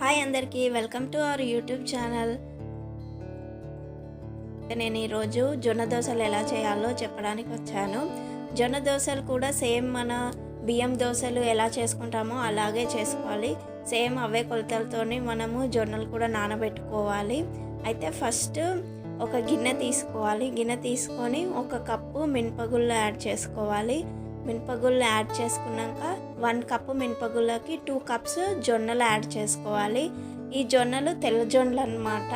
Hi అందరికీ welcome to our YouTube channel. నేను ఈరోజు జొన్న దోశలు ఎలా చేయాలో చెప్పడానికి వచ్చాను. జొన్న దోశలు కూడా సేమ్ మన బియ్యం దోశలు ఎలా చేసుకుంటామో అలాగే చేసుకోవాలి. సేమ్ అవే కొలతలతోని మనము జొన్నలు కూడా నానబెట్టుకోవాలి. అయితే ఫస్ట్ ఒక గిన్నె తీసుకోవాలి. గిన్నె తీసుకొని ఒక కప్పు మినపగుళ్ళు యాడ్ చేసుకోవాలి. మినపగుళ్ళు యాడ్ చేసుకున్నాక 1 కప్పు మినపగుళ్ళకి 2 కప్స్ జొన్నలు యాడ్ చేసుకోవాలి. ఈ జొన్నలు తెల్ల జొన్నలు అన్నమాట.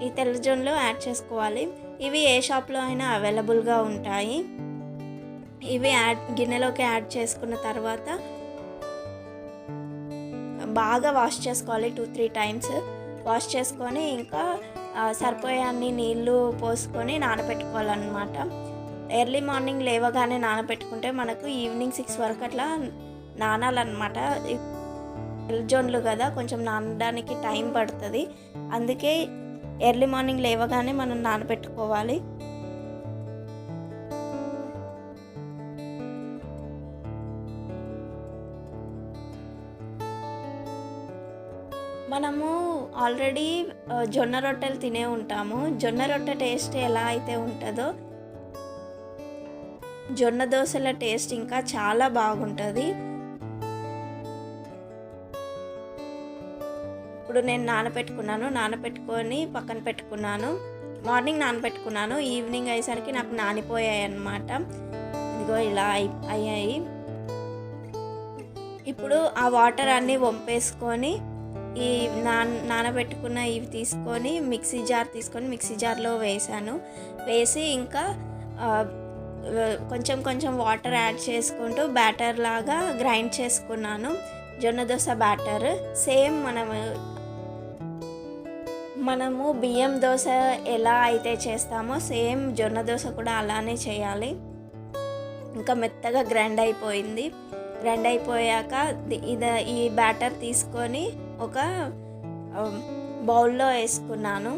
ఈ తెల్ల జొన్నలు యాడ్ చేసుకోవాలి. ఇవి ఏ షాప్లో అయినా అవైలబుల్గా ఉంటాయి. ఇవి గిన్నెలోకి యాడ్ చేసుకున్న తర్వాత బాగా వాష్ చేసుకోవాలి. 2-3 టైమ్స్ వాష్ చేసుకొని ఇంకా సరిపోయే అన్ని నీళ్ళు పోసుకొని నానబెట్టుకోవాలన్నమాట. ఎర్లీ మార్నింగ్ లేవగానే నానబెట్టుకుంటే మనకు ఈవినింగ్ 6 వరకు అట్లా నానాలన్నమాట. జొన్నలు కదా కొంచెం నానడానికి టైం పడుతుంది. అందుకే ఎర్లీ మార్నింగ్ లేవగానే మనం నానబెట్టుకోవాలి. మనము ఆల్రెడీ జొన్న రొట్టెలు తినే ఉంటాము. జొన్న రొట్టె టేస్ట్ ఎలా అయితే ఉంటుందో జొన్న దోశల టేస్ట్ ఇంకా చాలా బాగుంటుంది. ఇప్పుడు నేను నానబెట్టుకొని పక్కన పెట్టుకున్నాను. మార్నింగ్ నానబెట్టుకున్నాను. ఈవినింగ్ అయ్యేసరికి నాకు నానిపోయాయి అన్నమాట. ఇదిగో ఇలా అయ్యాయి. ఇప్పుడు ఆ వాటర్ అన్నీ వంపేసుకొని ఈ నానబెట్టుకున్న ఇవి తీసుకొని మిక్సీ జార్లో వేసి ఇంకా కొంచెం వాటర్ యాడ్ చేసుకుంటూ బ్యాటర్ లాగా గ్రైండ్ చేసుకున్నాను. జొన్న దోశ బ్యాటర్ సేమ్ మనము బియ్యం దోశ ఎలా అయితే చేస్తామో సేమ్ జొన్న దోశ కూడా అలానే చేయాలి. ఇంకా మెత్తగా గ్రైండ్ అయిపోయింది. గ్రైండ్ అయిపోయాక ఈ బ్యాటర్ తీసుకొని ఒక బౌల్లో వేసుకున్నాను.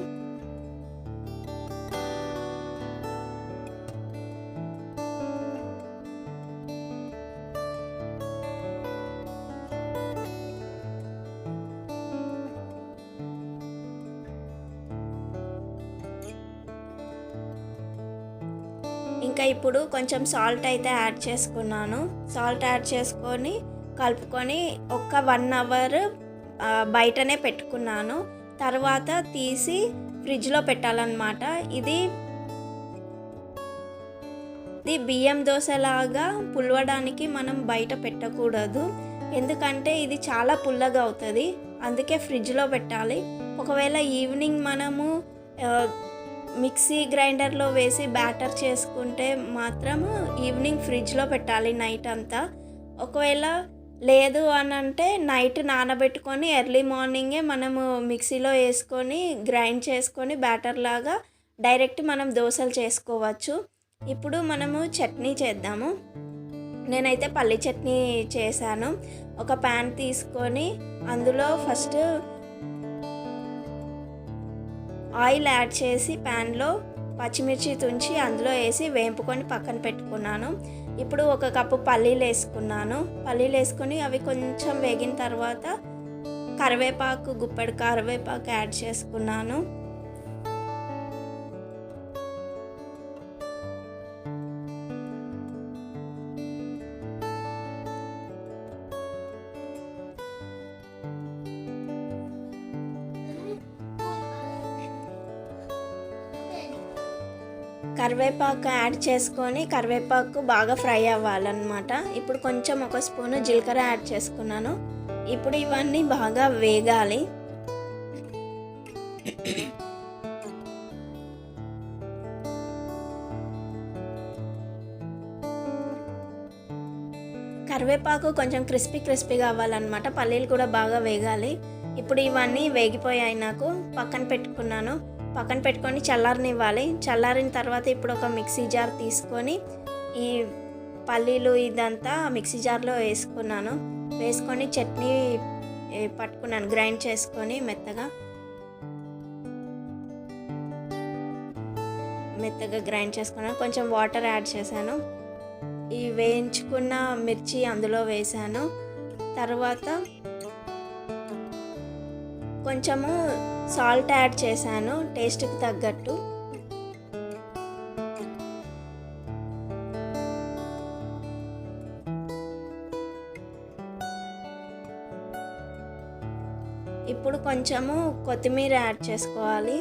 ఇంకా ఇప్పుడు కొంచెం సాల్ట్ అయితే యాడ్ చేసుకున్నాను. సాల్ట్ యాడ్ చేసుకొని కలుపుకొని ఒక 1 అవర్ బయటనే పెట్టుకున్నాను. తర్వాత తీసి ఫ్రిడ్జ్లో పెట్టాలన్నమాట. ఇది బియ్యం దోశలాగా పులవడానికి మనం బయట పెట్టకూడదు. ఎందుకంటే ఇది చాలా పుల్లగా అవుతుంది. అందుకే ఫ్రిడ్జ్లో పెట్టాలి. ఒకవేళ ఈవినింగ్ మనము మిక్సీ గ్రైండర్లో వేసి బ్యాటర్ చేసుకుంటే మాత్రం ఈవినింగ్ ఫ్రిడ్జ్లో పెట్టాలి నైట్ అంతా. ఒకవేళ లేదు అని అంటే నైట్ నానబెట్టుకొని ఎర్లీ మార్నింగే మనము మిక్సీలో వేసుకొని గ్రైండ్ చేసుకొని బ్యాటర్ లాగా డైరెక్ట్ మనం దోశలు చేసుకోవచ్చు. ఇప్పుడు మనము చట్నీ చేద్దాము. నేనైతే పల్లి చట్నీ చేశాను. ఒక ప్యాన్ తీసుకొని అందులో ఫస్ట్ ఆయిల్ యాడ్ చేసి ప్యాన్లో పచ్చిమిర్చి తుంచి అందులో వేసి వేపుకొని పక్కన పెట్టుకున్నాను. ఇప్పుడు 1 కప్పు పల్లీలు వేసుకొని అవి కొంచెం వేగిన తర్వాత గుప్పెడు కరివేపాకు యాడ్ చేసుకున్నాను. కరివేపాకు యాడ్ చేసుకొని కరివేపాకు బాగా ఫ్రై అవ్వాలన్నమాట. ఇప్పుడు కొంచెం 1 స్పూను జీలకర్ర యాడ్ చేసుకున్నాను. ఇప్పుడు ఇవన్నీ బాగా వేగాలి. కరివేపాకు కొంచెం క్రిస్పీగా అవ్వాలన్నమాట. పల్లీలు కూడా బాగా వేగాలి. ఇప్పుడు ఇవన్నీ వేగిపోయాయి. నాకు పక్కన పెట్టుకొని చల్లారనివ్వాలి. చల్లారిన తర్వాత ఇప్పుడు ఒక మిక్సీ జార్ తీసుకొని ఈ పల్లీలు ఇదంతా మిక్సీ జార్లో వేసుకొని చట్నీ పట్టుకున్నాను. గ్రైండ్ చేసుకొని మెత్తగా గ్రైండ్ చేసుకున్నాను. కొంచెం వాటర్ యాడ్ చేశాను. ఈ వేయించుకున్న మిర్చి అందులో వేసాను. తర్వాత కొంచెము సాల్ట్ యాడ్ చేశాను టేస్ట్కి తగ్గట్టు. ఇప్పుడు కొంచెము కొత్తిమీర యాడ్ చేసుకోవాలి.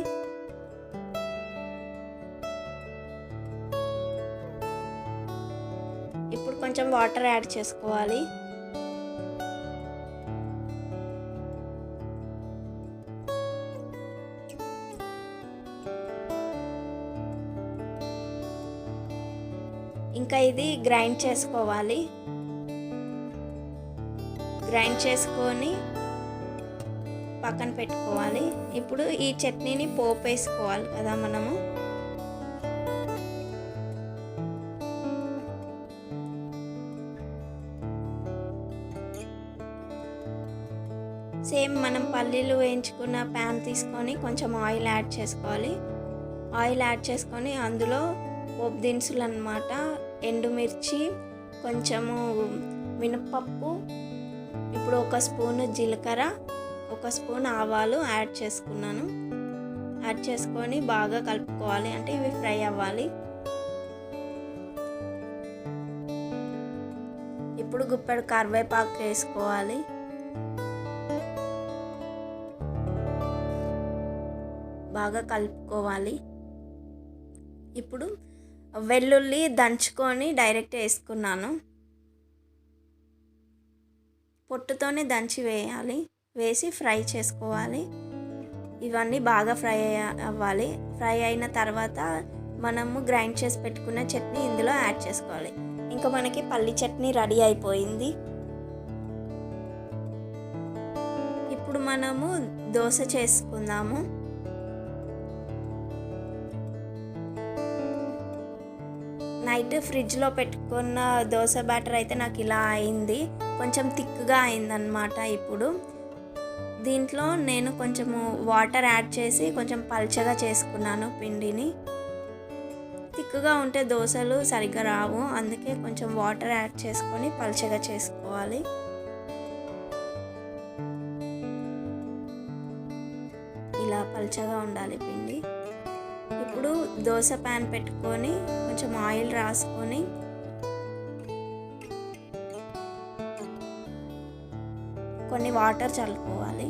ఇప్పుడు కొంచెం వాటర్ యాడ్ చేసుకోవాలి. ఇంకా ఇది గ్రైండ్ చేసుకోవాలి. గ్రైండ్ చేసుకొని పక్కన పెట్టుకోవాలి. ఇప్పుడు ఈ చట్నీని పోపు వేసుకోవాలి కదా మనము. సేమ్ మనం పల్లీలు వేయించుకున్న ప్యాన్ తీసుకొని కొంచెం ఆయిల్ యాడ్ చేసుకోవాలి. ఆయిల్ యాడ్ చేసుకొని అందులో పోపు దినుసులు అన్నమాట, ఎండుమిర్చి, కొంచెము మినపప్పు, ఇప్పుడు 1 స్పూన్ జీలకర్ర, 1 స్పూన్ ఆవాలు యాడ్ చేసుకున్నాను. యాడ్ చేసుకొని బాగా కలుపుకోవాలి, అంటే ఇవి ఫ్రై అవ్వాలి. ఇప్పుడు గుప్పెడు కరివేపాకు వేసుకోవాలి. బాగా కలుపుకోవాలి. ఇప్పుడు వెల్లుల్లి దంచుకొని డైరెక్ట్ వేసుకున్నాను. పొట్టుతోనే దంచి వేయాలి. వేసి ఫ్రై చేసుకోవాలి. ఇవన్నీ బాగా ఫ్రై అవ్వాలి. ఫ్రై అయిన తర్వాత మనము గ్రైండ్ చేసి పెట్టుకున్న చట్నీ ఇందులో యాడ్ చేసుకోవాలి. ఇంకా మనకి పల్లి చట్నీ రెడీ అయిపోయింది. ఇప్పుడు మనము దోశ చేసుకుందాము. నైట్ ఫ్రిడ్జ్లో పెట్టుకున్న దోశ బ్యాటర్ అయితే నాకు ఇలా అయింది, కొంచెం థిక్గా అయిందనమాట. ఇప్పుడు దీంట్లో నేను కొంచెము వాటర్ యాడ్ చేసి కొంచెం పల్చగా చేసుకున్నాను పిండిని. థిక్గా ఉంటే దోశలు సరిగ్గా రావు, అందుకే కొంచెం వాటర్ యాడ్ చేసుకొని పల్చగా చేసుకోవాలి. ఇలా పల్చగా ఉండాలి పిండి. ఇప్పుడు దోశ ప్యాన్ పెట్టుకొని కొంచెం ఆయిల్ రాసుకొని కొన్ని వాటర్ చల్లుకోవాలి.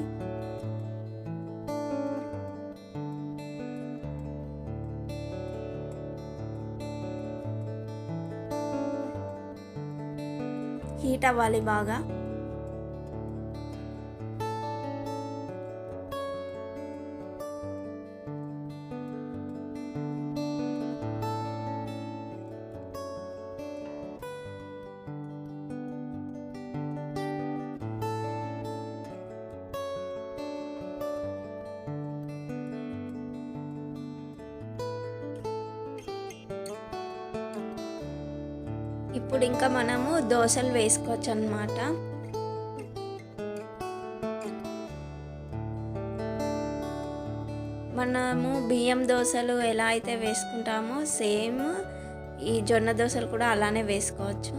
హీట్ అవ్వాలి బాగా. ఇప్పుడు ఇంకా మనము దోశలు వేసుకోవచ్చు అన్నమాట. మనము బియ్యం దోశలు ఎలా అయితే వేసుకుంటామో సేమ్ ఈ జొన్న దోశలు కూడా అలానే వేసుకోవచ్చు.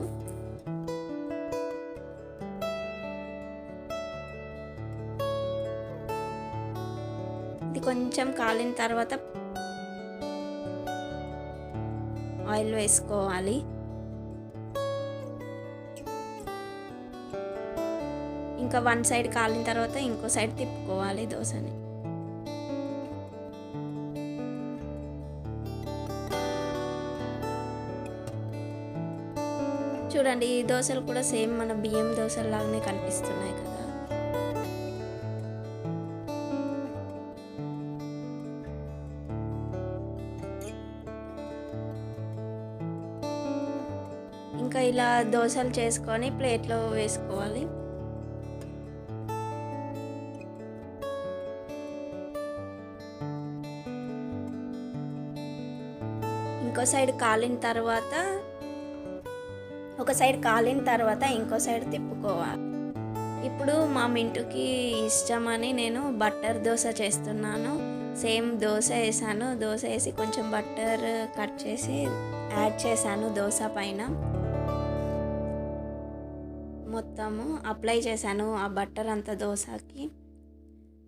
ఇది కొంచెం కాలిన తర్వాత ఆయిల్ వేసుకోవాలి. ఇంకా 1 సైడ్ కాలిన తర్వాత ఇంకో సైడ్ తిప్పుకోవాలి దోశని. చూడండి, ఈ దోశలు కూడా సేమ్ మన బియ్యం దోశలాగానే కనిపిస్తున్నాయి కదా. ఇంకా ఇలా దోశలు చేసుకొని ప్లేట్లో వేసుకోవాలి. ఇంకో సైడ్ కాలిన తర్వాత ఒక సైడ్ కాలిన తర్వాత ఇంకో సైడ్ తిప్పుకోవాలి. ఇప్పుడు మా మింటుకి ఇష్టమని నేను బట్టర్ దోశ చేస్తున్నాను. సేమ్ దోశ వేసాను. దోశ వేసి కొంచెం బట్టర్ కట్ చేసి యాడ్ చేశాను దోశ పైన. మొత్తము అప్లై చేశాను ఆ బట్టర్ అంతా దోశకి.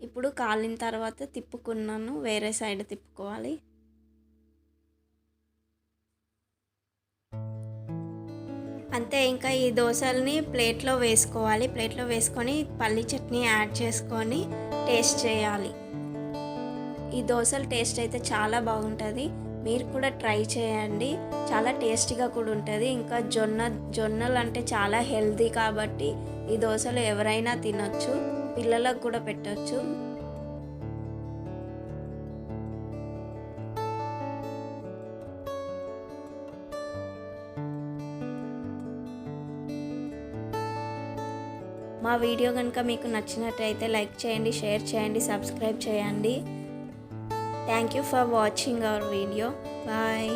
ఇప్పుడు కాలిన తర్వాత తిప్పుకున్నాను, వేరే సైడ్ తిప్పుకోవాలి. అంతే, ఇంకా ఈ దోశల్ని ప్లేట్లో వేసుకోవాలి. ప్లేట్లో వేసుకొని పల్లి చట్నీ యాడ్ చేసుకొని టేస్ట్ చేయాలి. ఈ దోశల టేస్ట్ అయితే చాలా బాగుంటుంది. మీరు కూడా ట్రై చేయండి, చాలా టేస్టీగా కూడా ఉంటుంది. ఇంకా జొన్నలు అంటే చాలా హెల్తీ కాబట్టి ఈ దోశలు ఎవరైనా తినొచ్చు, పిల్లలకు కూడా పెట్టచ్చు. మా వీడియో కనుక మీకు నచ్చినట్టయితే లైక్ చేయండి, షేర్ చేయండి, సబ్స్క్రైబ్ చేయండి. Thank you for watching our video. Bye.